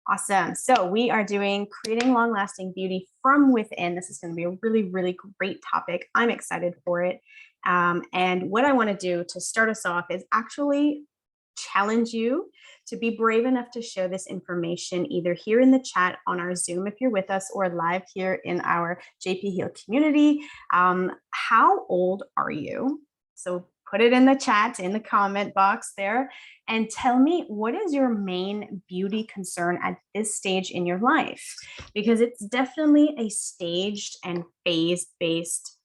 Awesome. So we are doing creating long-lasting beauty from within. This is going to be a really, really great topic. I'm excited for it. And what I want to do to start us off is actually challenge you to be brave enough to share this information either here in the chat on our Zoom if you're with us, or live here in our JP Heal community. How old are you? So put it in the chat, in the comment box there, and tell me, what is your main beauty concern at this stage in your life? Because it's definitely a staged and phase-based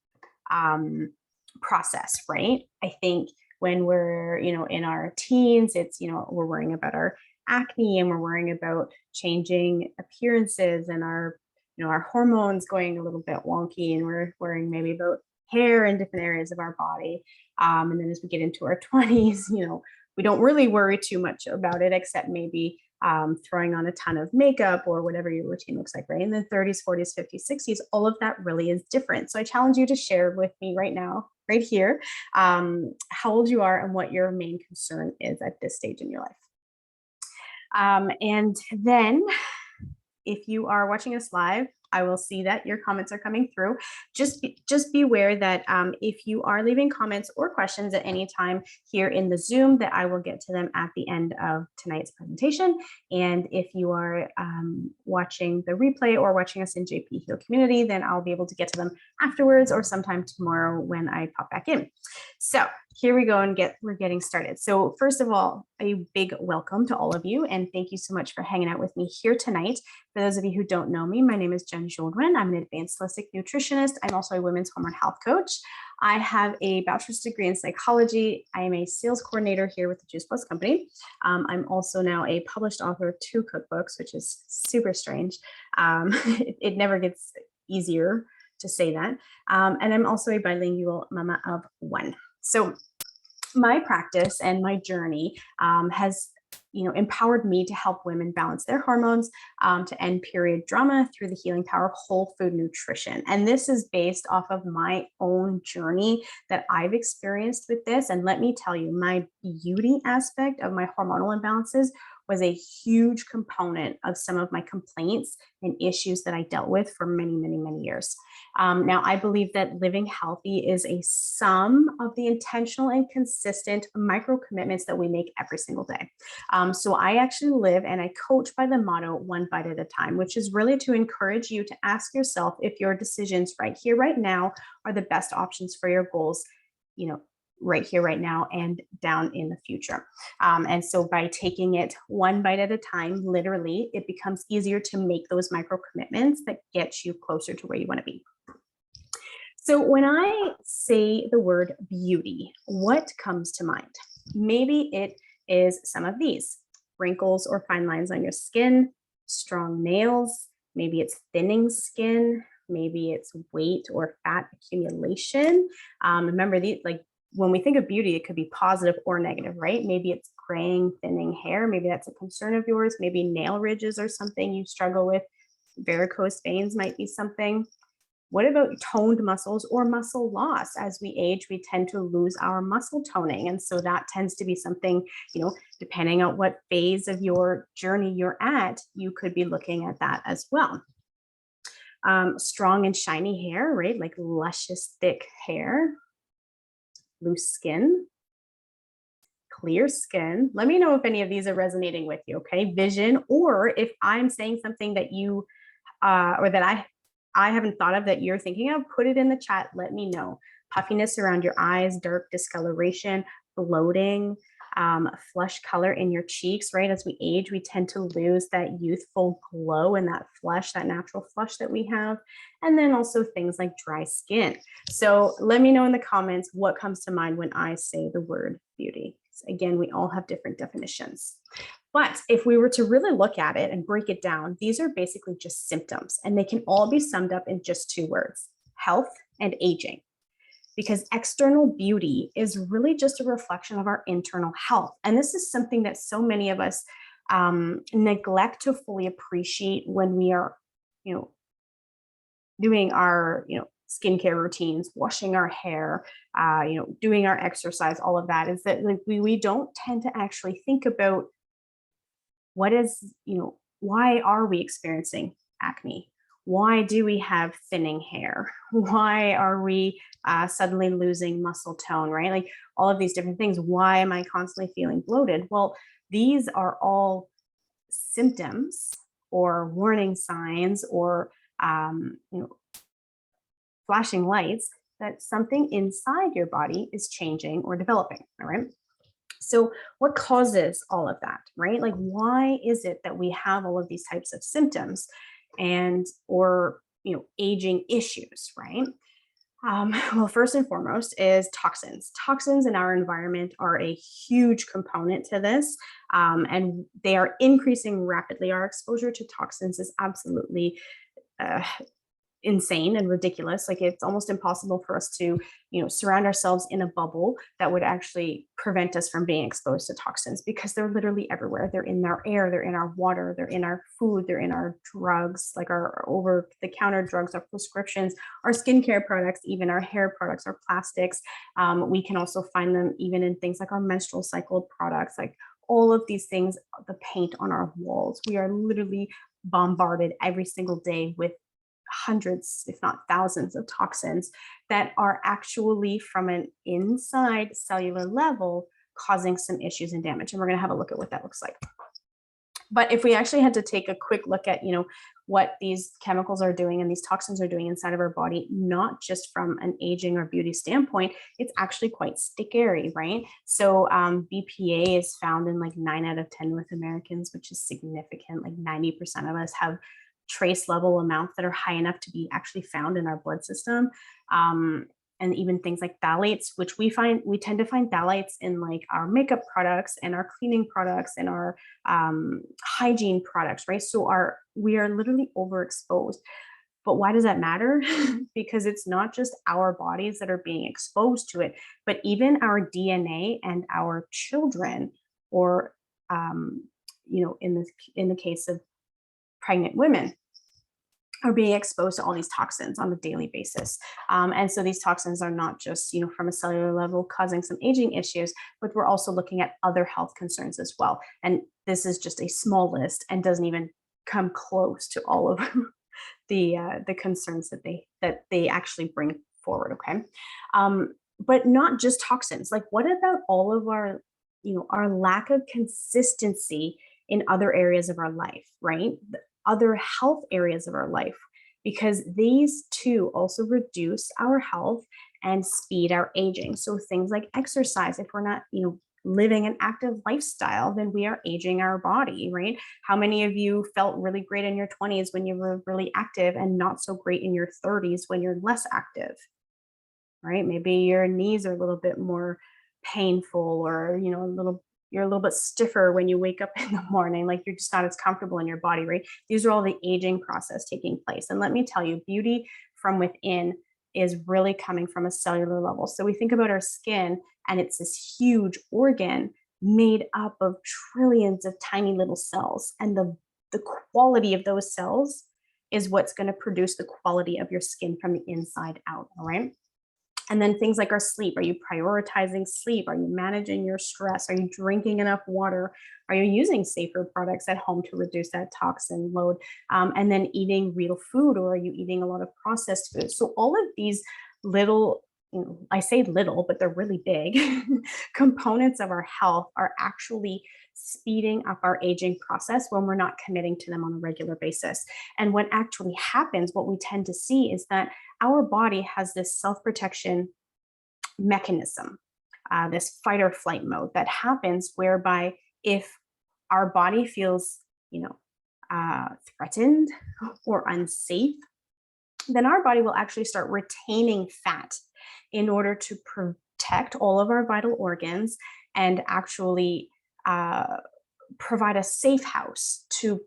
process, right? I think when we're, in our teens, it's, we're worrying about our acne and we're worrying about changing appearances and our, our hormones going a little bit wonky, and we're worrying maybe about hair in different areas of our body. And then as we get into our 20s, we don't really worry too much about it, except maybe throwing on a ton of makeup or whatever your routine looks like, right? In the 30s, 40s, 50s, 60s, all of that really is different. So I challenge you to share with me right now, right here, how old you are and what your main concern is at this stage in your life. And then if you are watching us live, I will see that your comments are coming through. Just be aware that if you are leaving comments or questions at any time here in the Zoom, that I will get to them at the end of tonight's presentation. And if you are watching the replay or watching us in JP Heal community, then I'll be able to get to them afterwards or sometime tomorrow when I pop back in. So here we go, and we're getting started. So first of all, a big welcome to all of you, and thank you so much for hanging out with me here tonight. For those of you who don't know me, my name is Jen Joldwin. I'm an advanced holistic nutritionist. I'm also a women's hormone health coach. I have a bachelor's degree in psychology. I am a sales coordinator here with the Juice Plus company. I'm also now a published author of 2 cookbooks, which is super strange. It never gets easier to say that. And I'm also a bilingual mama of 1. So my practice and my journey has empowered me to help women balance their hormones, to end period drama through the healing power of whole food nutrition. And this is based off of my own journey that I've experienced with this. And let me tell you, my beauty aspect of my hormonal imbalances was a huge component of some of my complaints and issues that I dealt with for many, many, many years. Now, I believe that living healthy is a sum of the intentional and consistent micro commitments that we make every single day. So I actually live and I coach by the motto, 1 bite at a time, which is really to encourage you to ask yourself if your decisions right here, right now, are the best options for your goals, right here, right now, and down in the future. And so by taking it 1 bite at a time, literally, it becomes easier to make those micro commitments that get you closer to where you want to be. So when I say the word beauty, what comes to mind? Maybe it is some of these: wrinkles or fine lines on your skin, strong nails, maybe it's thinning skin, maybe it's weight or fat accumulation. Remember, when we think of beauty, it could be positive or negative, right? Maybe it's graying, thinning hair. Maybe that's a concern of yours. Maybe nail ridges are something you struggle with. Varicose veins might be something. What about toned muscles or muscle loss? As we age, we tend to lose our muscle toning. And so that tends to be something, depending on what phase of your journey you're at, you could be looking at that as well. Strong and shiny hair, right? Like luscious, thick hair. Loose skin, clear skin. Let me know if any of these are resonating with you, okay? Vision, or if I'm saying something that you, or that I haven't thought of that you're thinking of, put it in the chat, let me know. Puffiness around your eyes, dark discoloration, bloating, flush color in your cheeks, right? As we age, we tend to lose that youthful glow and that flush, that natural flush that we have. And then also things like dry skin. So let me know in the comments what comes to mind when I say the word beauty. Again, we all have different definitions. But if we were to really look at it and break it down, these are basically just symptoms, and they can all be summed up in just 2 words: health and aging. Because external beauty is really just a reflection of our internal health. And this is something that so many of us neglect to fully appreciate when we are, doing our, skincare routines, washing our hair, doing our exercise, all of that, is that we don't tend to actually think about what is, why are we experiencing acne? Why do we have thinning hair? Why are we suddenly losing muscle tone, right? Like all of these different things. Why am I constantly feeling bloated? Well, these are all symptoms or warning signs or flashing lights that something inside your body is changing or developing. All right. So, what causes all of that, right? Like, why is it that we have all of these types of symptoms and or aging issues, right? Well, first and foremost is toxins. Toxins in our environment are a huge component to this, and they are increasing rapidly. Our exposure to toxins is absolutely uh, insane and ridiculous. Like it's almost impossible for us to, surround ourselves in a bubble that would actually prevent us from being exposed to toxins because they're literally everywhere. They're in our air, they're in our water, they're in our food, they're in our drugs, like our over the counter drugs, our prescriptions, our skincare products, even our hair products, our plastics. We can also find them even in things like our menstrual cycle products, like all of these things, the paint on our walls. We are literally bombarded every single day with hundreds, if not thousands, of toxins that are actually from an inside cellular level causing some issues and damage. And we're going to have a look at what that looks like. But if we actually had to take a quick look at, what these chemicals are doing and these toxins are doing inside of our body, not just from an aging or beauty standpoint, it's actually quite scary, right? So BPA is found in like 9 out of 10 North Americans, which is significant. Like 90% of us have trace level amounts that are high enough to be actually found in our blood system. And even things like phthalates, which we tend to find phthalates in like our makeup products and our cleaning products and our hygiene products, right? So we are literally overexposed. But why does that matter? Because it's not just our bodies that are being exposed to it, but even our DNA and our children, or in the case of pregnant women, are being exposed to all these toxins on a daily basis. And so these toxins are not just, from a cellular level causing some aging issues, but we're also looking at other health concerns as well. And this is just a small list and doesn't even come close to all of the concerns that they actually bring forward. Okay. But not just toxins. Like what about all of our lack of consistency in other areas of our life, right? Other health areas of our life, because these too also reduce our health and speed our aging. So things like exercise, if we're not, living an active lifestyle, then we are aging our body, right? How many of you felt really great in your 20s when you were really active and not so great in your 30s when you're less active, right? Maybe your knees are a little bit more painful, or, you're a little bit stiffer when you wake up in the morning, like you're just not as comfortable in your body, right? These are all the aging process taking place. And let me tell you, beauty from within is really coming from a cellular level. So we think about our skin, and it's this huge organ made up of trillions of tiny little cells. And the quality of those cells is what's going to produce the quality of your skin from the inside out. All right. And then things like our sleep. Are you prioritizing sleep? Are you managing your stress? Are you drinking enough water? Are you using safer products at home to reduce that toxin load? And then eating real food, or are you eating a lot of processed food? So all of these little, I say little, but they're really big components of our health are actually speeding up our aging process when we're not committing to them on a regular basis. And what actually happens, what we tend to see, is that our body has this self-protection mechanism, this fight or flight mode that happens, whereby if our body feels, threatened or unsafe, then our body will actually start retaining fat in order to protect all of our vital organs and actually provide a safe house to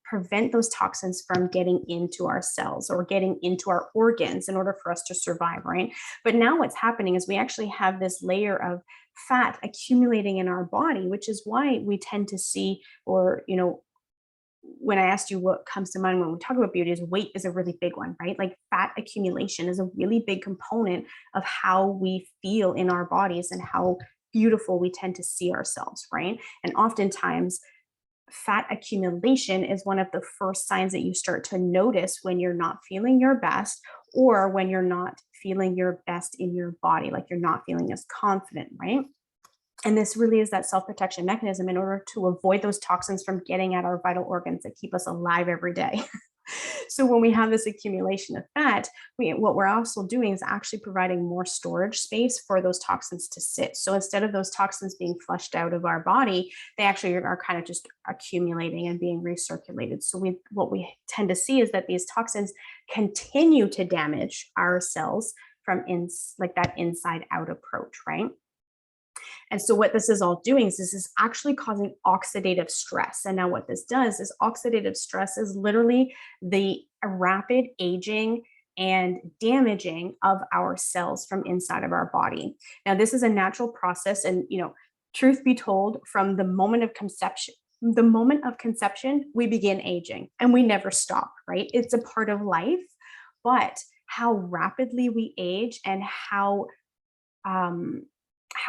prevent those toxins from getting into our cells or getting into our organs in order for us to survive, right? But now what's happening is we actually have this layer of fat accumulating in our body, which is why we tend to see, or, when I asked you what comes to mind when we talk about beauty, is weight is a really big one, right? Like fat accumulation is a really big component of how we feel in our bodies and how beautiful we tend to see ourselves, right? And oftentimes fat accumulation is one of the first signs that you start to notice when you're not feeling your best, or when you're not feeling your best in your body, like you're not feeling as confident, right? And this really is that self protection mechanism in order to avoid those toxins from getting at our vital organs that keep us alive every day. So when we have this accumulation of fat, what we're also doing is actually providing more storage space for those toxins to sit. So instead of those toxins being flushed out of our body, they actually are kind of just accumulating and being recirculated. So what we tend to see is that these toxins continue to damage our cells from like that inside out approach, right? And so what this is all doing is this is actually causing oxidative stress. And now what this does is oxidative stress is literally the rapid aging and damaging of our cells from inside of our body. Now, this is a natural process. And, truth be told, from the moment of conception, we begin aging and we never stop, right? It's a part of life. But how rapidly we age and how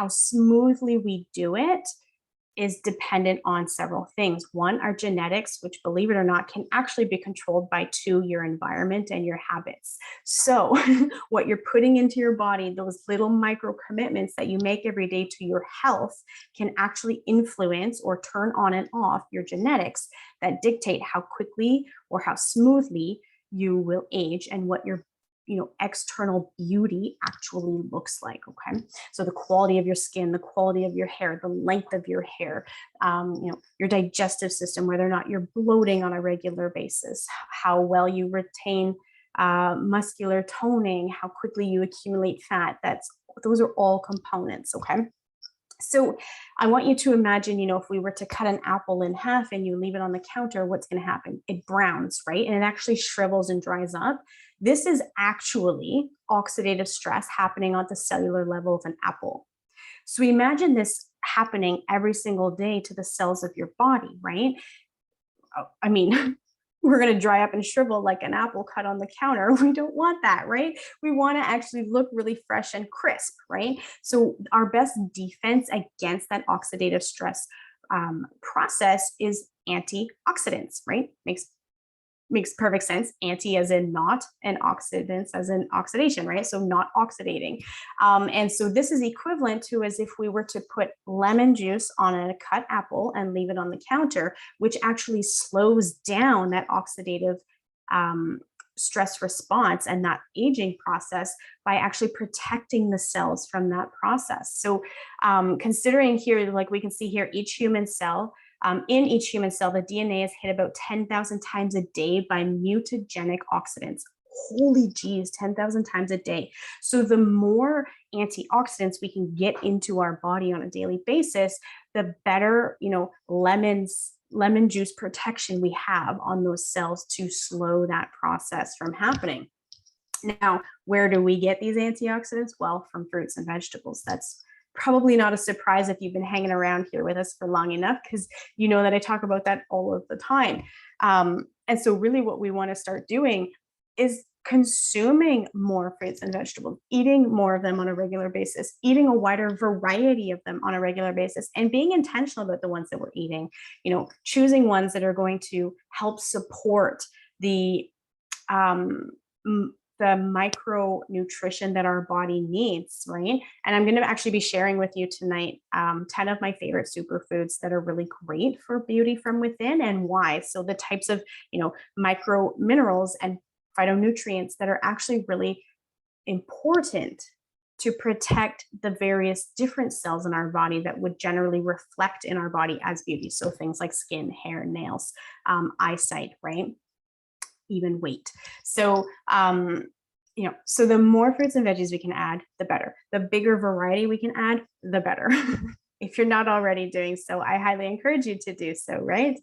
smoothly we do it is dependent on several things. One, our genetics, which, believe it or not, can actually be controlled by two, your environment and your habits. So what you're putting into your body, those little micro commitments that you make every day to your health, can actually influence or turn on and off your genetics that dictate how quickly or how smoothly you will age and what your external beauty actually looks like. Okay. So the quality of your skin, the quality of your hair, the length of your hair, your digestive system, whether or not you're bloating on a regular basis, how well you retain muscular toning, how quickly you accumulate fat. Those are all components. Okay. So I want you to imagine, if we were to cut an apple in half and you leave it on the counter, what's going to happen? It browns, right? And it actually shrivels and dries up. This is actually oxidative stress happening on the cellular level of an apple. So imagine this happening every single day to the cells of your body, right? I mean, we're going to dry up and shrivel like an apple cut on the counter. We don't want that, right? We want to actually look really fresh and crisp, right? So our best defense against that oxidative stress process is antioxidants, right? Makes perfect sense. Anti as in not, and oxidants as in oxidation, right? So not oxidating. And so this is equivalent to as if we were to put lemon juice on a cut apple and leave it on the counter, which actually slows down that oxidative stress response and that aging process by actually protecting the cells from that process. So considering here, like we can see here, each human cell, in each human cell, the DNA is hit about 10,000 times a day by mutagenic oxidants. Holy geez, 10,000 times a day. So the more antioxidants we can get into our body on a daily basis, the better, lemon juice protection we have on those cells to slow that process from happening. Now, where do we get these antioxidants? Well, from fruits and vegetables. That's probably not a surprise if you've been hanging around here with us for long enough, because you know that I talk about that all of the time. And so really what we want to start doing is consuming more fruits and vegetables, eating more of them on a regular basis, eating a wider variety of them on a regular basis, and being intentional about the ones that we're eating, choosing ones that are going to help support the micronutrition that our body needs, right? And I'm going to actually be sharing with you tonight 10 of my favorite superfoods that are really great for beauty from within and why. So the types of, micro minerals and phytonutrients that are actually really important to protect the various different cells in our body that would generally reflect in our body as beauty. So things like skin, hair, nails, eyesight, right? Even weight. So, so the more fruits and veggies we can add, the better. The bigger variety we can add, the better. If you're not already doing so, I highly encourage you to do so, right?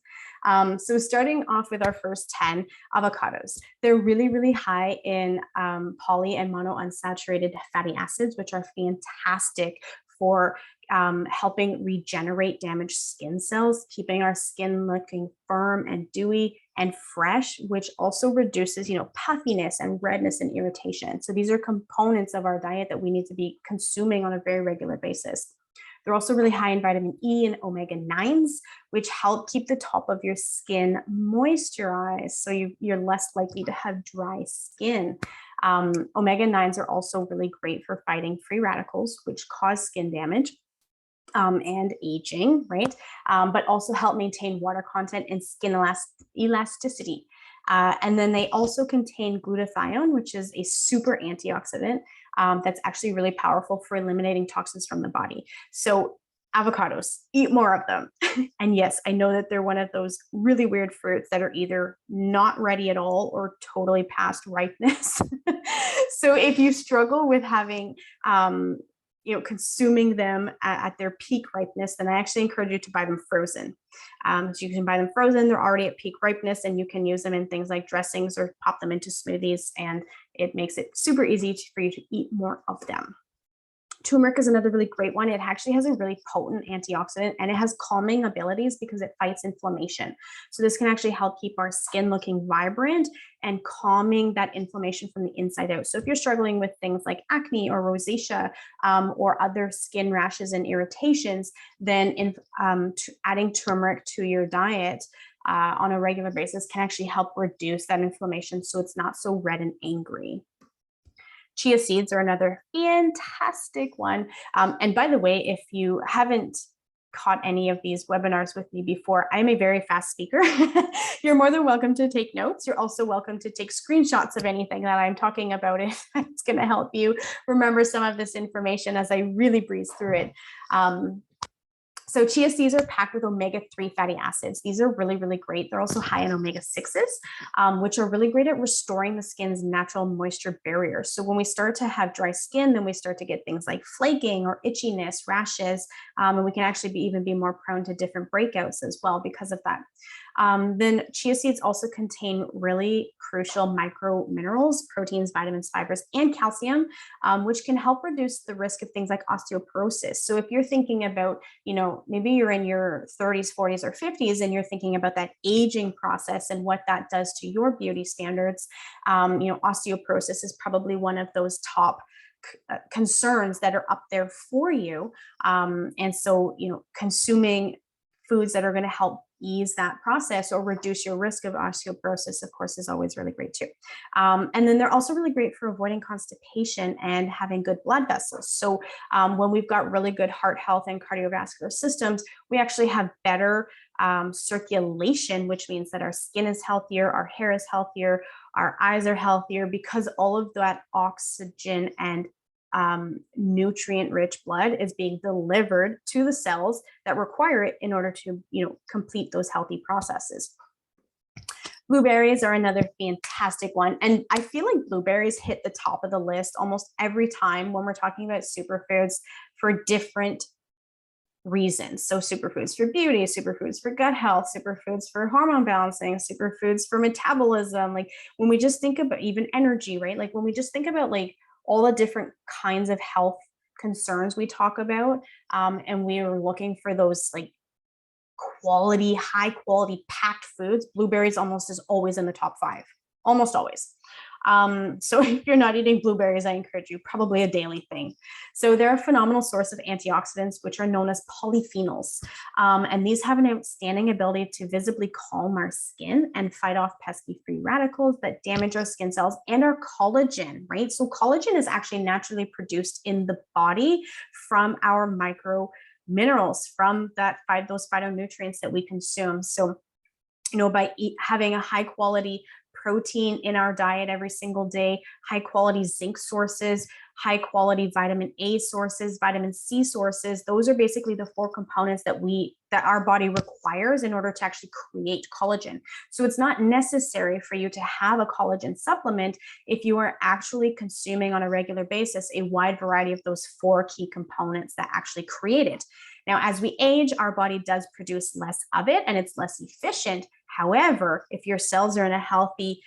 So starting off with our first 10, avocados. They're really, really high in poly and monounsaturated fatty acids, which are fantastic for helping regenerate damaged skin cells, keeping our skin looking firm and dewy and fresh, which also reduces, puffiness and redness and irritation. So these are components of our diet that we need to be consuming on a very regular basis. They're also really high in vitamin E and omega-9s, which help keep the top of your skin moisturized. So you're less likely to have dry skin. Omega-9s are also really great for fighting free radicals, which cause skin damage. And aging, right? But also help maintain water content and skin elasticity. And then they also contain glutathione, which is a super antioxidant that's actually really powerful for eliminating toxins from the body. So avocados, eat more of them. And yes, I know that they're one of those really weird fruits that are either not ready at all or totally past ripeness. So if you struggle with having consuming them at their peak ripeness, then I actually encourage you to buy them frozen. So you can buy them frozen. They're already at peak ripeness, and you can use them in things like dressings or pop them into smoothies, and it makes it super easy for you to eat more of them. Turmeric is another really great one. It actually has a really potent antioxidant, and it has calming abilities because it fights inflammation. So this can actually help keep our skin looking vibrant and calming that inflammation from the inside out. So if you're struggling with things like acne or rosacea or other skin rashes and irritations, then adding turmeric to your diet on a regular basis can actually help reduce that inflammation so it's not so red and angry. Chia seeds are another fantastic one. And by the way, if you haven't caught any of these webinars with me before, I'm a very fast speaker. You're more than welcome to take notes. You're also welcome to take screenshots of anything that I'm talking about if it's going to help you remember some of this information as I really breeze through it. So chia seeds are packed with omega-3 fatty acids. These are really, really great. They're also high in omega-6s, which are really great at restoring the skin's natural moisture barrier. So when we start to have dry skin, then we start to get things like flaking or itchiness, rashes, and we can actually even be more prone to different breakouts as well because of that. Then chia seeds also contain really crucial micro minerals, proteins, vitamins, fibers, and calcium, which can help reduce the risk of things like osteoporosis. So if you're thinking about, maybe you're in your 30s, 40s, or 50s, and you're thinking about that aging process and what that does to your beauty standards, osteoporosis is probably one of those top concerns that are up there for you. And so, consuming foods that are going to help ease that process or reduce your risk of osteoporosis, of course, is always really great too. And then they're also really great for avoiding constipation and having good blood vessels. So when we've got really good heart health and cardiovascular systems, we actually have better circulation, which means that our skin is healthier, our hair is healthier, our eyes are healthier, because all of that oxygen and nutrient-rich blood is being delivered to the cells that require it in order to, complete those healthy processes. Blueberries are another fantastic one. And I feel like blueberries hit the top of the list almost every time when we're talking about superfoods for different reasons. So superfoods for beauty, superfoods for gut health, superfoods for hormone balancing, superfoods for metabolism. Like when we just think about even energy, right? Like when we just think about like all the different kinds of health concerns we talk about, and we are looking for those like quality, high quality packed foods, blueberries almost is always in the top 5, almost always. So if you're not eating blueberries, I encourage you, probably a daily thing. So they're a phenomenal source of antioxidants, which are known as polyphenols. And these have an outstanding ability to visibly calm our skin and fight off pesky free radicals that damage our skin cells and our collagen, right? So collagen is actually naturally produced in the body from our micro minerals, from those phytonutrients that we consume. So, by having a high quality protein in our diet every single day, high quality zinc sources, high quality vitamin A sources, vitamin C sources. Those are basically the 4 components that our body requires in order to actually create collagen. So it's not necessary for you to have a collagen supplement if you are actually consuming on a regular basis a wide variety of those 4 key components that actually create it. Now, as we age, our body does produce less of it and it's less efficient. However, if your cells are in a healthy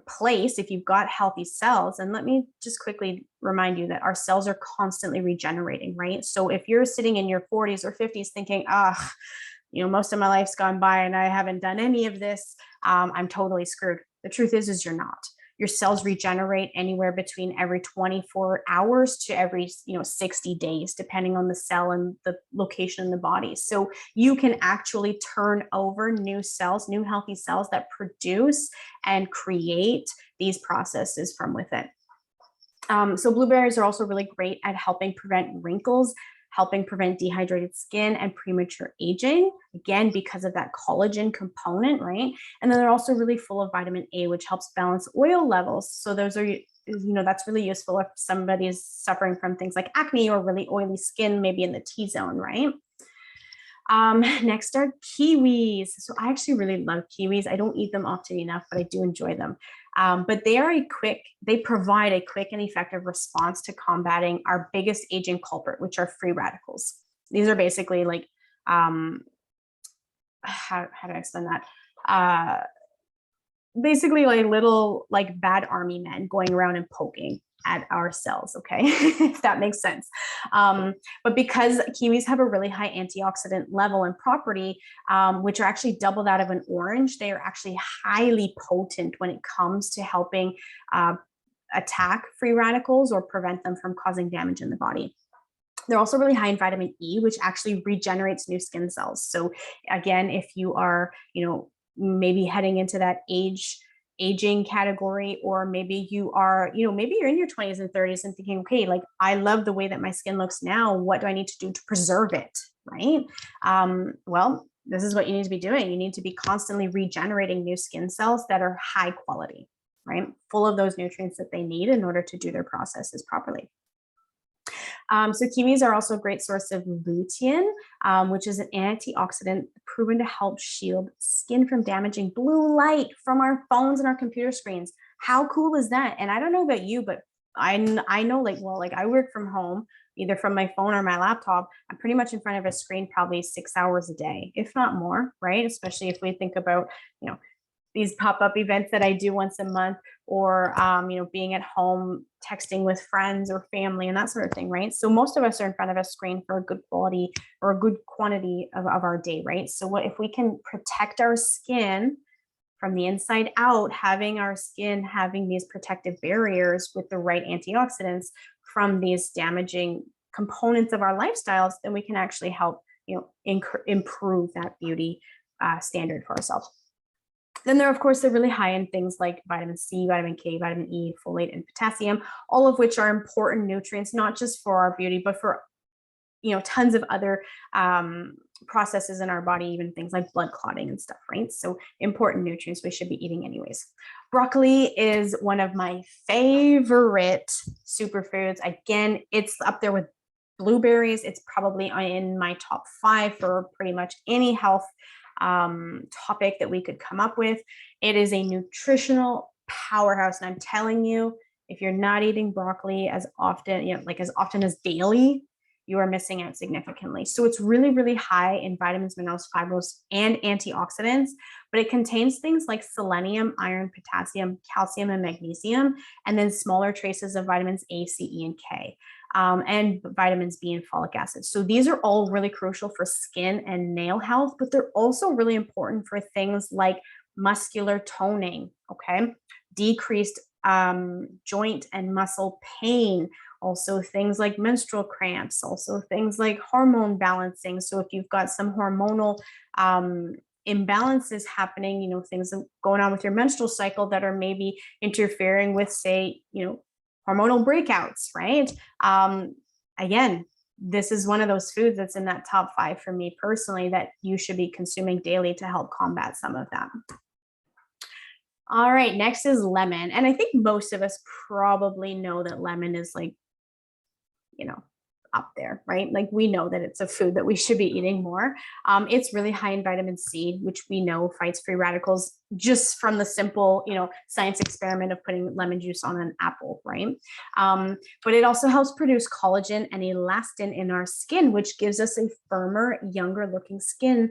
place, if you've got healthy cells, and let me just quickly remind you that our cells are constantly regenerating, right? So if you're sitting in your 40s or 50s thinking, most of my life's gone by and I haven't done any of this, I'm totally screwed. The truth is you're not. your cells regenerate anywhere between every 24 hours to every 60 days, depending on the cell and the location in the body. So you can actually turn over new cells, new healthy cells that produce and create these processes from within. So blueberries are also really great at helping prevent wrinkles, helping prevent dehydrated skin and premature aging, again, because of that collagen component, right? And then they're also really full of vitamin A, which helps balance oil levels. So those are, that's really useful if somebody is suffering from things like acne or really oily skin, maybe in the T-zone, right? Next are kiwis. So I actually really love kiwis. I don't eat them often enough, but I do enjoy them. But they provide a quick and effective response to combating our biggest aging culprit, which are free radicals. These are basically like, how do I explain that? Basically like little like bad army men going around and poking at our cells, okay, if that makes sense. But because kiwis have a really high antioxidant level and property, which are actually double that of an orange, they are actually highly potent when it comes to helping attack free radicals or prevent them from causing damage in the body. They're also really high in vitamin E, which actually regenerates new skin cells. So again, if you are, maybe heading into that aging category, or maybe you are, maybe you're in your 20s and 30s and thinking, okay, like I love the way that my skin looks now. What do I need to do to preserve it? Right. Well, this is what you need to be doing. You need to be constantly regenerating new skin cells that are high quality, right? Full of those nutrients that they need in order to do their processes properly. So kiwis are also a great source of lutein, which is an antioxidant proven to help shield skin from damaging blue light from our phones and our computer screens. How cool is that? And I don't know about you, but I know like I work from home, either from my phone or my laptop. I'm pretty much in front of a screen probably 6 hours a day, if not more, right? Especially if we think about, these pop-up events that I do once a month, or being at home texting with friends or family and that sort of thing, right? So most of us are in front of a screen for a good quality or a good quantity of our day, right? So what if we can protect our skin from the inside out, having our skin having these protective barriers with the right antioxidants from these damaging components of our lifestyles, then we can actually help improve that beauty standard for ourselves. Then they're, of course, they're really high in things like vitamin C, vitamin K, vitamin E, folate, and potassium, all of which are important nutrients, not just for our beauty, but for, tons of other processes in our body, even things like blood clotting and stuff, right? So important nutrients we should be eating anyways. Broccoli is one of my favorite superfoods. Again, it's up there with blueberries. It's probably in my top 5 for pretty much any health topic that we could come up with. It is a nutritional powerhouse. And I'm telling you, if you're not eating broccoli as often, as often as daily, you are missing out significantly. So it's really, really high in vitamins, minerals, fibers, and antioxidants, but it contains things like selenium, iron, potassium, calcium, and magnesium, and then smaller traces of vitamins A, C, E, and K. And vitamins B and folic acid. So these are all really crucial for skin and nail health, but they're also really important for things like muscular toning, okay? Decreased joint and muscle pain, also things like menstrual cramps, also things like hormone balancing. So if you've got some hormonal imbalances happening, things going on with your menstrual cycle that are maybe interfering with, say, hormonal breakouts, right? Again, this is one of those foods that's in that top 5 for me personally that you should be consuming daily to help combat some of that. All right, next is lemon. And I think most of us probably know that lemon is like, up there, right? Like we know that it's a food that we should be eating more. It's really high in vitamin C, which we know fights free radicals just from the simple, science experiment of putting lemon juice on an apple, right? But it also helps produce collagen and elastin in our skin, which gives us a firmer, younger looking skin,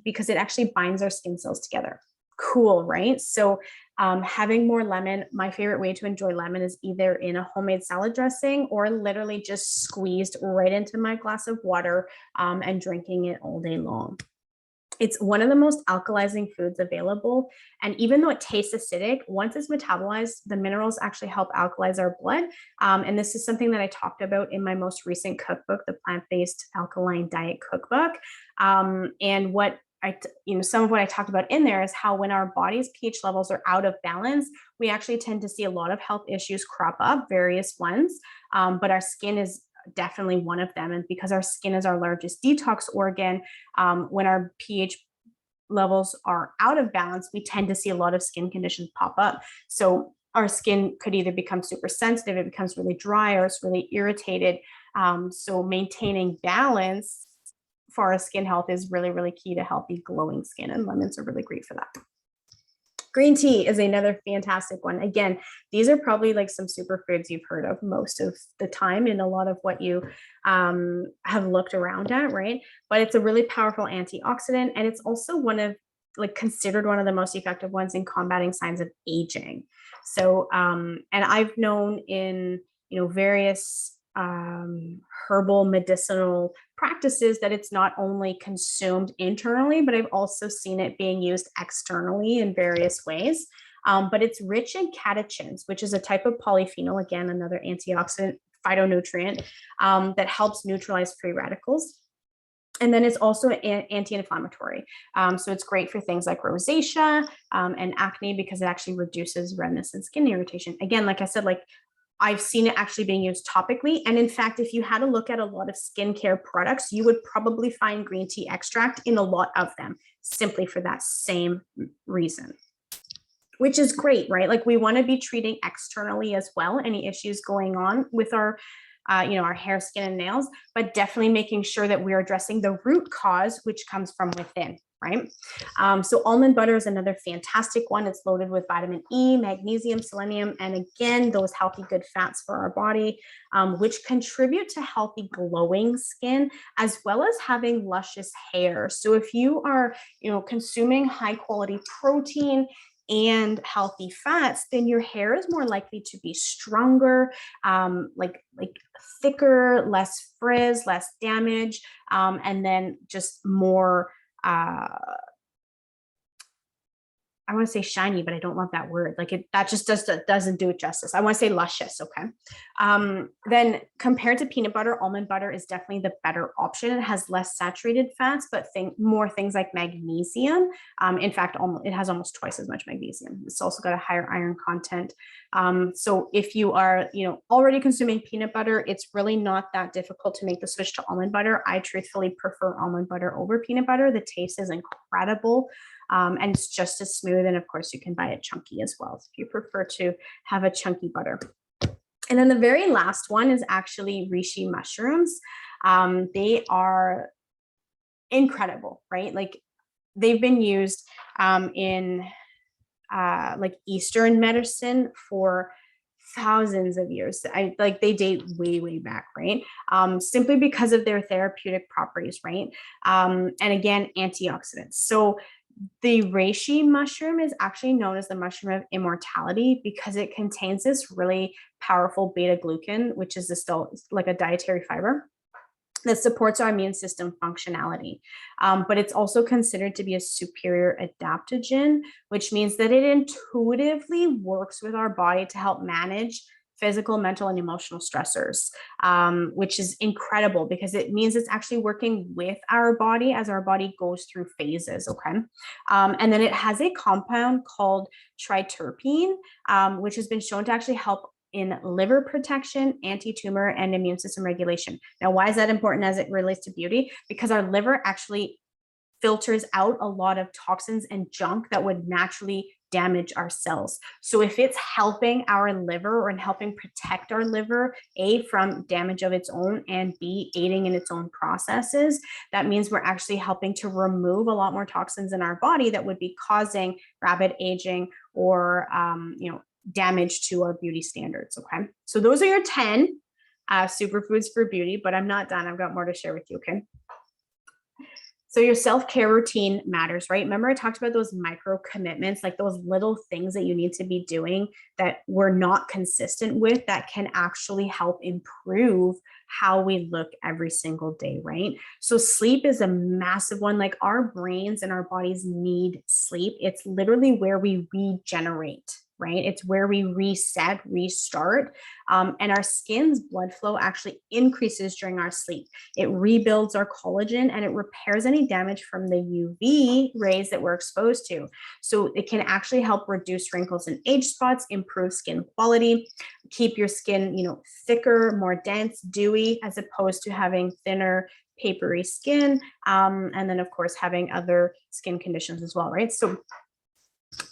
because it actually binds our skin cells together. Cool, right? So having more lemon, my favorite way to enjoy lemon is either in a homemade salad dressing or literally just squeezed right into my glass of water and drinking it all day long. It's one of the most alkalizing foods available. And even though it tastes acidic, once it's metabolized, the minerals actually help alkalize our blood. And this is something that I talked about in my most recent cookbook, the Plant-Based Alkaline Diet Cookbook. And what some of what I talked about in there is how when our body's pH levels are out of balance, we actually tend to see a lot of health issues crop up, various ones. But our skin is definitely one of them. And because our skin is our largest detox organ, when our pH levels are out of balance, we tend to see a lot of skin conditions pop up. So our skin could either become super sensitive, it becomes really dry, or it's really irritated. So maintaining balance for our skin health is really, really key to healthy, glowing skin, and lemons are really great for that. Green tea is another fantastic one. Again, these are probably like some superfoods you've heard of most of the time in a lot of what you have looked around at, right? But it's a really powerful antioxidant, and it's also considered one of the most effective ones in combating signs of aging. So, and I've known in, various herbal medicinal practices that it's not only consumed internally, but I've also seen it being used externally in various ways. But it's rich in catechins, which is a type of polyphenol, again, another antioxidant phytonutrient that helps neutralize free radicals. And then it's also anti-inflammatory. So it's great for things like rosacea and acne, because it actually reduces redness and skin irritation. Again, like I said, I've seen it actually being used topically. And in fact, if you had a look at a lot of skincare products, you would probably find green tea extract in a lot of them, simply for that same reason, which is great, right? Like, we want to be treating externally as well, any issues going on with our hair, skin, and nails, but definitely making sure that we're addressing the root cause, which comes from within, right? So almond butter is another fantastic one. It's loaded with vitamin E, magnesium, selenium, and again, those healthy, good fats for our body, which contribute to healthy, glowing skin, as well as having luscious hair. So if you are, consuming high quality protein and healthy fats, then your hair is more likely to be stronger, like thicker, less frizz, less damage, and then just more, I want to say shiny, but I don't love that word. That just doesn't do it justice. I want to say luscious. Okay. Then compared to peanut butter, almond butter is definitely the better option. It has less saturated fats, but more things like magnesium. In fact, it has almost twice as much magnesium. It's also got a higher iron content. So if you are, already consuming peanut butter, it's really not that difficult to make the switch to almond butter. I truthfully prefer almond butter over peanut butter. The taste is incredible. And it's just as smooth. And of course, you can buy it chunky as well, if you prefer to have a chunky butter. And then the very last one is actually reishi mushrooms. They are incredible, right? They've been used in Eastern medicine for thousands of years. They date way back, right? Simply because of their therapeutic properties, right? And again, antioxidants. So the reishi mushroom is actually known as the mushroom of immortality because it contains this really powerful beta glucan, which is like a dietary fiber that supports our immune system functionality. But it's also considered to be a superior adaptogen, which means that it intuitively works with our body to help manage physical, mental, and emotional stressors, which is incredible because it means it's actually working with our body as our body goes through phases, okay? And then it has a compound called triterpene, which has been shown to actually help in liver protection, anti-tumor, and immune system regulation. Now, why is that important as it relates to beauty? Because our liver actually filters out a lot of toxins and junk that would naturally damage our cells. So if it's helping our liver or helping protect our liver, A, from damage of its own, and B, aiding in its own processes, that means we're actually helping to remove a lot more toxins in our body that would be causing rapid aging or, damage to our beauty standards. Okay. So those are your 10 superfoods for beauty, but I'm not done. I've got more to share with you. Okay. So your self-care routine matters, right? Remember I talked about those micro commitments, like those little things that you need to be doing that we're not consistent with that can actually help improve how we look every single day, right? So sleep is a massive one. Like our brains and our bodies need sleep. It's literally where we regenerate, right? It's where we reset, restart. And our skin's blood flow actually increases during our sleep. It rebuilds our collagen and it repairs any damage from the UV rays that we're exposed to. So it can actually help reduce wrinkles and age spots, improve skin quality, keep your skin, thicker, more dense, dewy, as opposed to having thinner, papery skin. And then of course having other skin conditions as well, right? So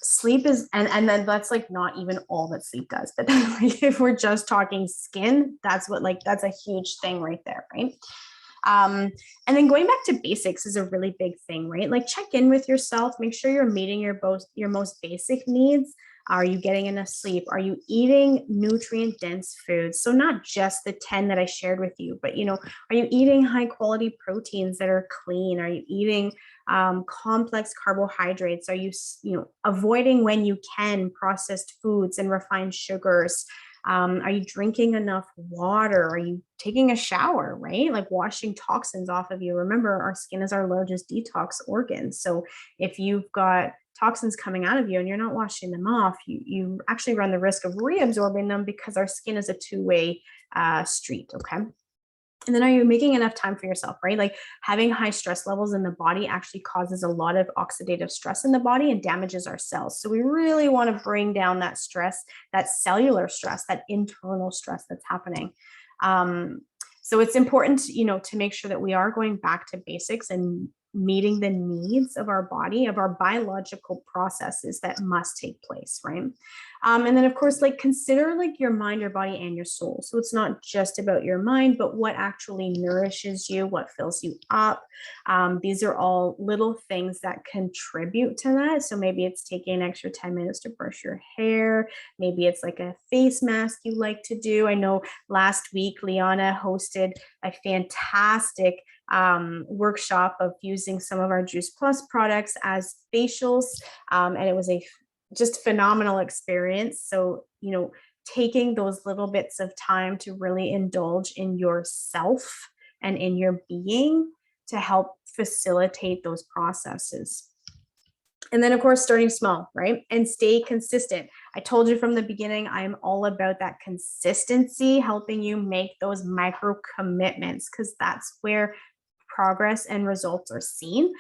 sleep is, and then that's like not even all that sleep does, but then like if we're just talking skin, that's a huge thing right there, right? And then going back to basics is a really big thing, right? Like check in with yourself, make sure you're meeting your most basic needs. Are you getting enough sleep? Are you eating nutrient dense foods? So not just the 10 that I shared with you, but are you eating high quality proteins that are clean? Are you eating complex carbohydrates? Are you, avoiding when you can processed foods and refined sugars? Are you drinking enough water? Are you taking a shower, right? Like washing toxins off of you. Remember, our skin is our largest detox organ. So if you've got toxins coming out of you and you're not washing them off, you actually run the risk of reabsorbing them because our skin is a two-way street, okay? And then are you making enough time for yourself, right? Like having high stress levels in the body actually causes a lot of oxidative stress in the body and damages our cells. So we really want to bring down that stress, that cellular stress, that internal stress that's happening. So it's important, to make sure that we are going back to basics and meeting the needs of our body, of our biological processes that must take place, right? And then of course, like consider like your mind, your body, and your soul. So it's not just about your mind, but what actually nourishes you, what fills you up. These are all little things that contribute to that. So maybe it's taking an extra 10 minutes to brush your hair. Maybe it's like a face mask you like to do. I know last week, Liana hosted a fantastic workshop of using some of our Juice Plus products as facials. And it was a just phenomenal experience. So, taking those little bits of time to really indulge in yourself and in your being to help facilitate those processes. And then, of course, starting small, right? And stay consistent. I told you from the beginning, I'm all about that consistency, helping you make those micro commitments because that's where progress and results are seen.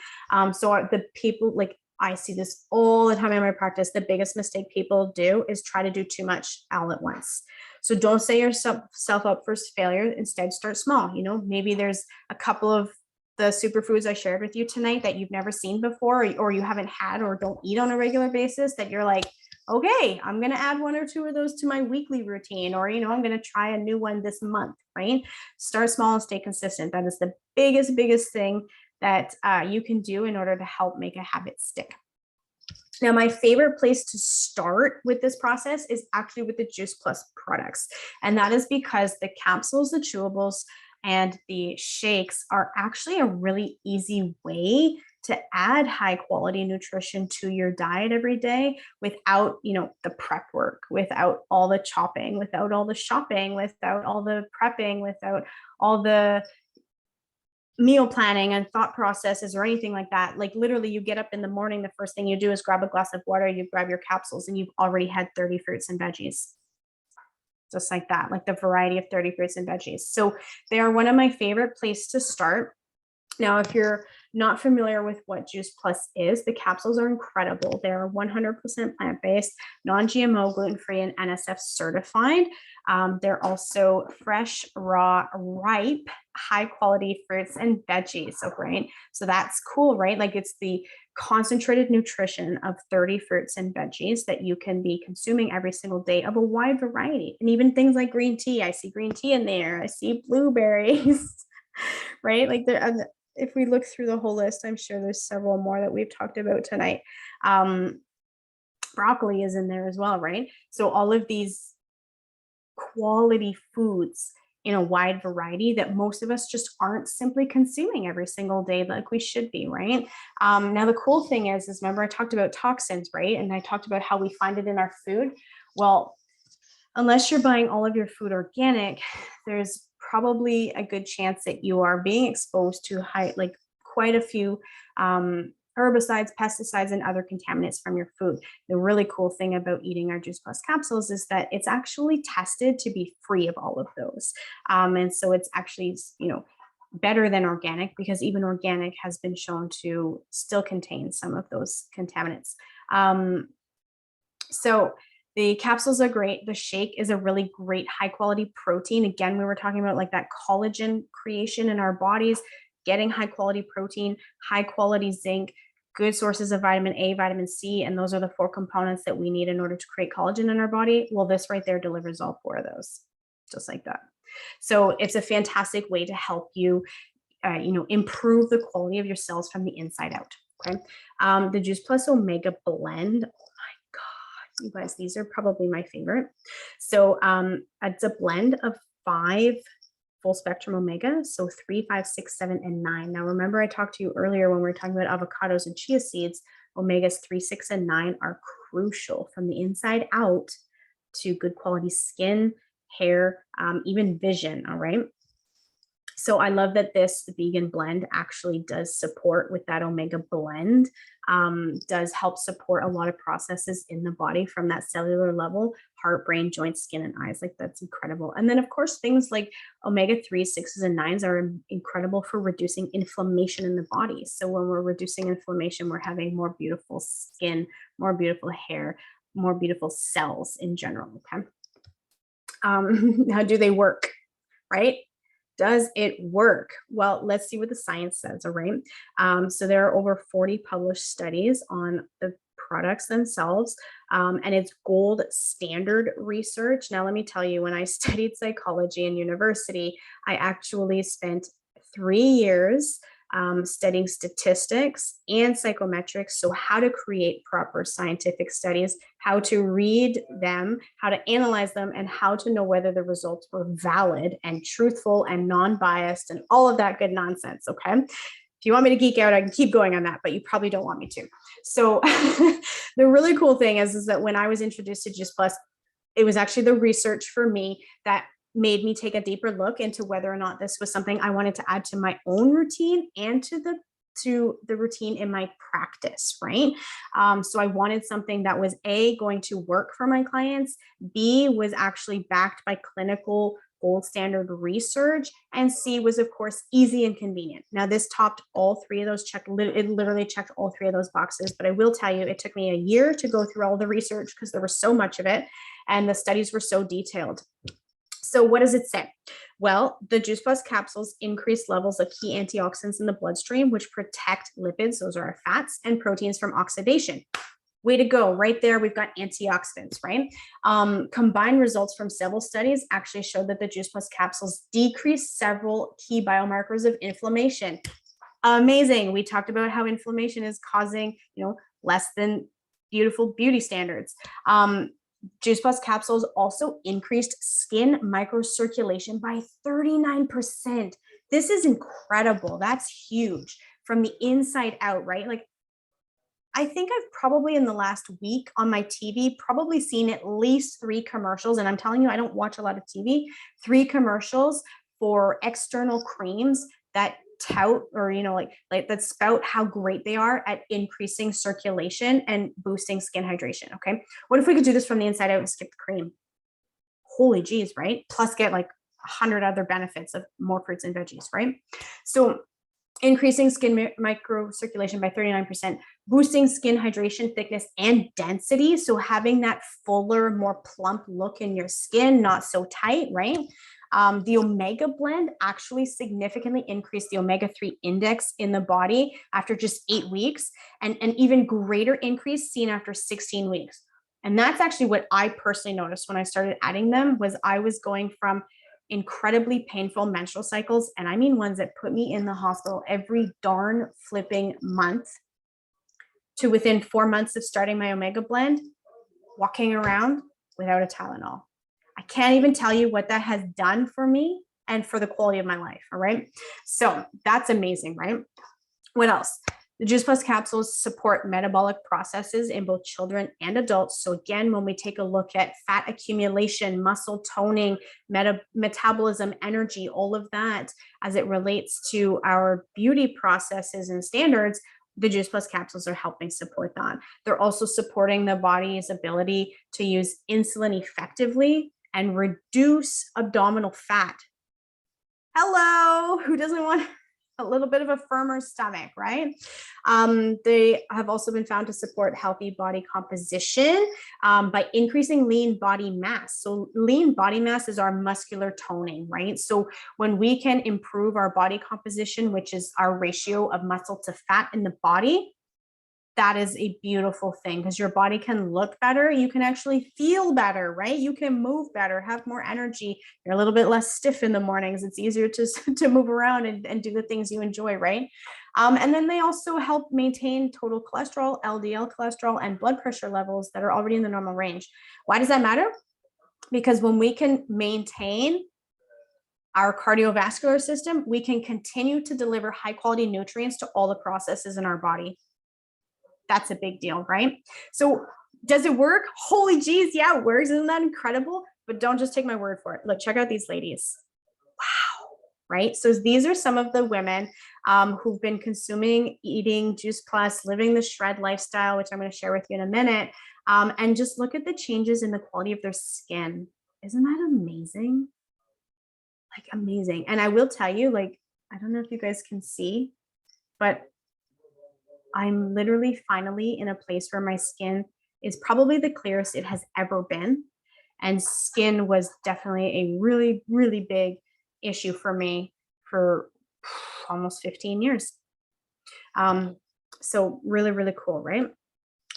So the people, like I see this all the time in my practice, the biggest mistake people do is try to do too much all at once. So don't set yourself up for failure. Instead, start small. Maybe there's a couple of the superfoods I shared with you tonight that you've never seen before, or you haven't had or don't eat on a regular basis that you're like, okay, I'm going to add one or two of those to my weekly routine, or, I'm going to try a new one this month, right? Start small and stay consistent. That is the biggest thing that you can do in order to help make a habit stick. Now, my favorite place to start with this process is actually with the Juice Plus products. And that is because the capsules, the chewables, and the shakes are actually a really easy way to add high quality nutrition to your diet every day without, the prep work, without all the chopping, without all the shopping, without all the prepping, without all the meal planning and thought processes or anything like that. Like literally you get up in the morning, the first thing you do is grab a glass of water, you grab your capsules, and you've already had 30 fruits and veggies. Just like that, like the variety of 30 fruits and veggies. So they are one of my favorite places to start. Now, if you're not familiar with what Juice Plus is, the capsules are incredible. They're 100% plant-based, non-GMO, gluten-free, and NSF certified. They're also fresh, raw, ripe, high-quality fruits and veggies. So that's cool, right? Like it's the concentrated nutrition of 30 fruits and veggies that you can be consuming every single day of a wide variety. And even things like green tea. I see green tea in there. I see blueberries, right? Like if we look through the whole list, I'm sure there's several more that we've talked about tonight. Broccoli is in there as well, right? So all of these quality foods in a wide variety that most of us just aren't simply consuming every single day like we should be, right? Now, the cool thing is remember I talked about toxins, right? And I talked about how we find it in our food. Well, unless you're buying all of your food organic, there's probably a good chance that you are being exposed to quite a few herbicides, pesticides, and other contaminants from your food. The really cool thing about eating our Juice Plus capsules is that it's actually tested to be free of all of those. And so it's actually, better than organic, because even organic has been shown to still contain some of those contaminants. So the capsules are great. The shake is a really great high quality protein. Again, we were talking about like that collagen creation in our bodies, getting high quality protein, high quality zinc, good sources of vitamin A, vitamin C, and those are the 4 components that we need in order to create collagen in our body. Well, this right there delivers all 4 of those, just like that. So it's a fantastic way to help you, improve the quality of your cells from the inside out. Okay. The Juice Plus Omega blend. Oh my God, you guys, these are probably my favorite. So it's a blend of 5 full spectrum omega, so 3, 5, 6, 7, and 9. Now, remember I talked to you earlier when we were talking about avocados and chia seeds, omegas 3, 6, and 9 are crucial from the inside out to good quality skin, hair, even vision, all right? So I love that this vegan blend actually does support with that omega blend, does help support a lot of processes in the body from that cellular level, heart, brain, joints, skin, and eyes. Like that's incredible. And then of course, things like omega-3, 6s, and 9s are incredible for reducing inflammation in the body. So when we're reducing inflammation, we're having more beautiful skin, more beautiful hair, more beautiful cells in general, okay? How do they work, right? Does it work? Well, let's see what the science says, all right? So there are over 40 published studies on the products themselves, and it's gold standard research. Now, let me tell you, when I studied psychology in university, I actually spent 3 years studying statistics and psychometrics. So how to create proper scientific studies, how to read them, how to analyze them, and how to know whether the results were valid and truthful and non-biased and all of that good nonsense, okay? If you want me to geek out, I can keep going on that, but you probably don't want me to. So the really cool thing is that when I was introduced to Juice Plus, it was actually the research for me that made me take a deeper look into whether or not this was something I wanted to add to my own routine and to the routine in my practice, right? So I wanted something that was A, going to work for my clients, B, was actually backed by clinical gold standard research, and C, was of course easy and convenient. Now this topped all 3 of those, it literally checked all 3 of those boxes, but I will tell you, it took me a year to go through all the research because there was so much of it and the studies were so detailed. So what does it say? Well, the Juice Plus capsules increase levels of key antioxidants in the bloodstream, which protect lipids, those are our fats, and proteins from oxidation. Way to go, right there, we've got antioxidants, right? Combined results from several studies actually showed that the Juice Plus capsules decrease several key biomarkers of inflammation. Amazing. We talked about how inflammation is causing, less than beautiful beauty standards. Juice Plus capsules also increased skin microcirculation by 39%. This is incredible. That's huge from the inside out, right? Like, I think I've probably in the last week on my TV probably seen at least 3 commercials, and I'm telling you, I don't watch a lot of TV, 3 commercials for external creams that tout or like that spout how great they are at increasing circulation and boosting skin hydration. Okay, what if we could do this from the inside out and skip the cream? Holy geez, right? Plus get like 100 other benefits of more fruits and veggies, right? So increasing skin microcirculation by 39%, boosting skin hydration, thickness, and density. So having that fuller, more plump look in your skin, not so tight, right? The omega blend actually significantly increased the omega-3 index in the body after just 8 weeks, and an even greater increase seen after 16 weeks. And that's actually what I personally noticed when I started adding them, was I was going from incredibly painful menstrual cycles, and I mean ones that put me in the hospital every darn flipping month, to within 4 months of starting my omega blend, walking around without a Tylenol. I can't even tell you what that has done for me and for the quality of my life, all right? So that's amazing, right? What else? The Juice Plus capsules support metabolic processes in both children and adults. So again, when we take a look at fat accumulation, muscle toning, metabolism, energy, all of that as it relates to our beauty processes and standards, the Juice Plus capsules are helping support that. They're also supporting the body's ability to use insulin effectively and reduce abdominal fat. Hello, who doesn't want a little bit of a firmer stomach, right? They have also been found to support healthy body composition by increasing lean body mass. So lean body mass is our muscular toning, right? So when we can improve our body composition, which is our ratio of muscle to fat in the body, that is a beautiful thing because your body can look better. You can actually feel better, right? You can move better, have more energy. You're a little bit less stiff in the mornings. It's easier to move around and do the things you enjoy, right? And then they also help maintain total cholesterol, LDL cholesterol, and blood pressure levels that are already in the normal range. Why does that matter? Because when we can maintain our cardiovascular system, we can continue to deliver high quality nutrients to all the processes in our body. That's a big deal, right? So does it work? Holy geez, yeah, it works. Isn't that incredible? But don't just take my word for it. Look, check out these ladies. Wow, right? So these are some of the women who've been consuming, eating Juice Plus, living the shred lifestyle, which I'm going to share with you in a minute. And just look at the changes in the quality of their skin. Isn't that amazing? Like amazing. And I will tell you, like, I don't know if you guys can see, but I'm literally finally in a place where my skin is probably the clearest it has ever been. And skin was definitely a really, really big issue for me for almost 15 years. So really, really cool, right?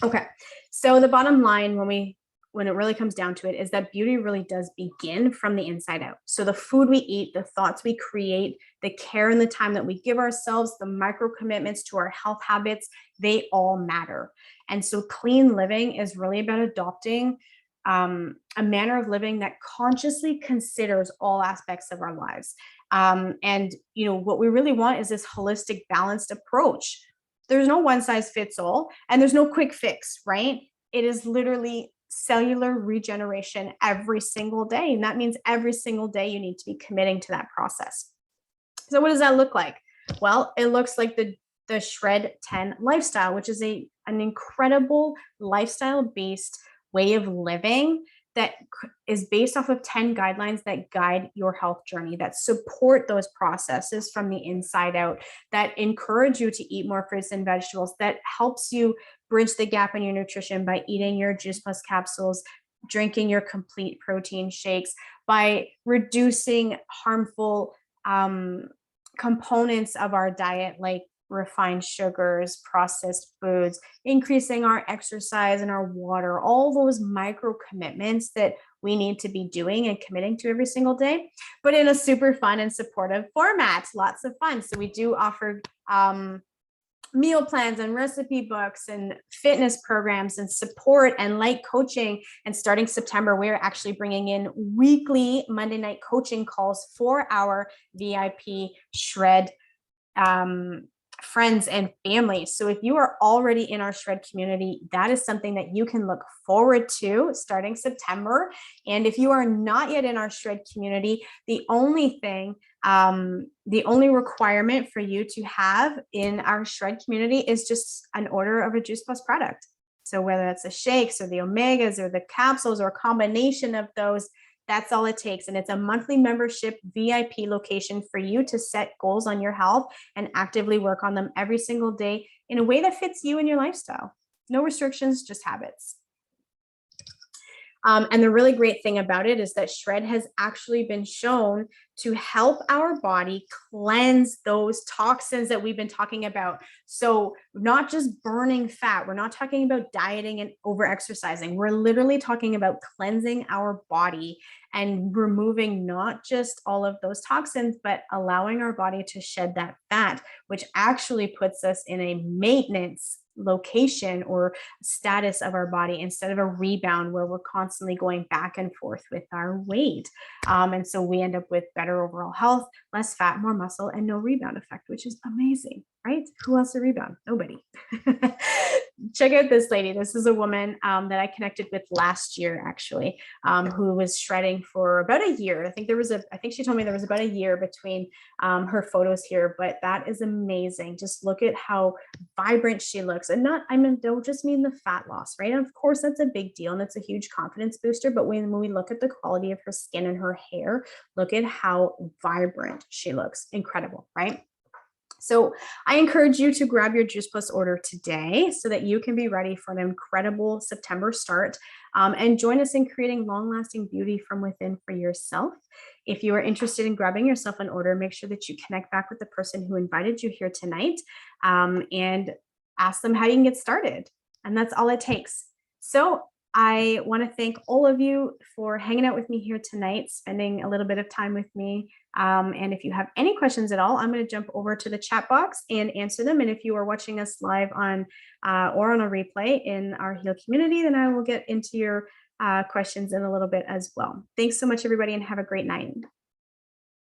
Okay. So the bottom line when it really comes down to it is that beauty really does begin from the inside out. So the food we eat, the thoughts we create, the care and the time that we give ourselves, the micro commitments to our health habits, they all matter. And so clean living is really about adopting a manner of living that consciously considers all aspects of our lives. And what we really want is this holistic, balanced approach. There's no one size fits all, and there's no quick fix, right? It is literally cellular regeneration every single day. And that means every single day you need to be committing to that process. So what does that look like? Well, it looks like the Shred 10 lifestyle, which is an incredible lifestyle-based way of living that is based off of 10 guidelines that guide your health journey, that support those processes from the inside out, that encourage you to eat more fruits and vegetables, that helps you bridge the gap in your nutrition by eating your Juice Plus capsules, drinking your complete protein shakes, by reducing harmful components of our diet like refined sugars, processed foods, increasing our exercise and our water, all those micro commitments that we need to be doing and committing to every single day, but in a super fun and supportive format. Lots of fun. So we do offer meal plans and recipe books and fitness programs and support and light coaching. And starting September, we're actually bringing in weekly Monday night coaching calls for our VIP Shred friends and family. So if you are already in our Shred community, that is something that you can look forward to starting September. And if you are not yet in our Shred community, the only requirement for you to have in our Shred community is just an order of a Juice Plus product. So whether it's the shakes or the omegas or the capsules or a combination of those, that's all it takes. And it's a monthly membership VIP location for you to set goals on your health and actively work on them every single day in a way that fits you and your lifestyle. No restrictions, just habits. And the really great thing about it is that Shred has actually been shown to help our body cleanse those toxins that we've been talking about. So not just burning fat, we're not talking about dieting and over-exercising. We're literally talking about cleansing our body and removing not just all of those toxins, but allowing our body to shed that fat, which actually puts us in a maintenance location or status of our body instead of a rebound where we're constantly going back and forth with our weight. And so we end up with better overall health, less fat, more muscle, and no rebound effect, which is amazing. right? Who else to rebound? Nobody. Check out this lady. This is a woman that I connected with last year, actually, who was shredding for about a year. I think she told me there was about a year between her photos here, but that is amazing. Just look at how vibrant she looks. And don't just mean the fat loss, right? And of course, that's a big deal and it's a huge confidence booster. But when we look at the quality of her skin and her hair, look at how vibrant she looks. Incredible, right? So I encourage you to grab your Juice Plus order today so that you can be ready for an incredible September start and join us in creating long-lasting beauty from within for yourself. If you are interested in grabbing yourself an order, make sure that you connect back with the person who invited you here tonight and ask them how you can get started. And that's all it takes. So I want to thank all of you for hanging out with me here tonight, spending a little bit of time with me. And if you have any questions at all, I'm going to jump over to the chat box and answer them. And if you are watching us live on or on a replay in our Heal community, then I will get into your questions in a little bit as well. Thanks so much, everybody, and have a great night.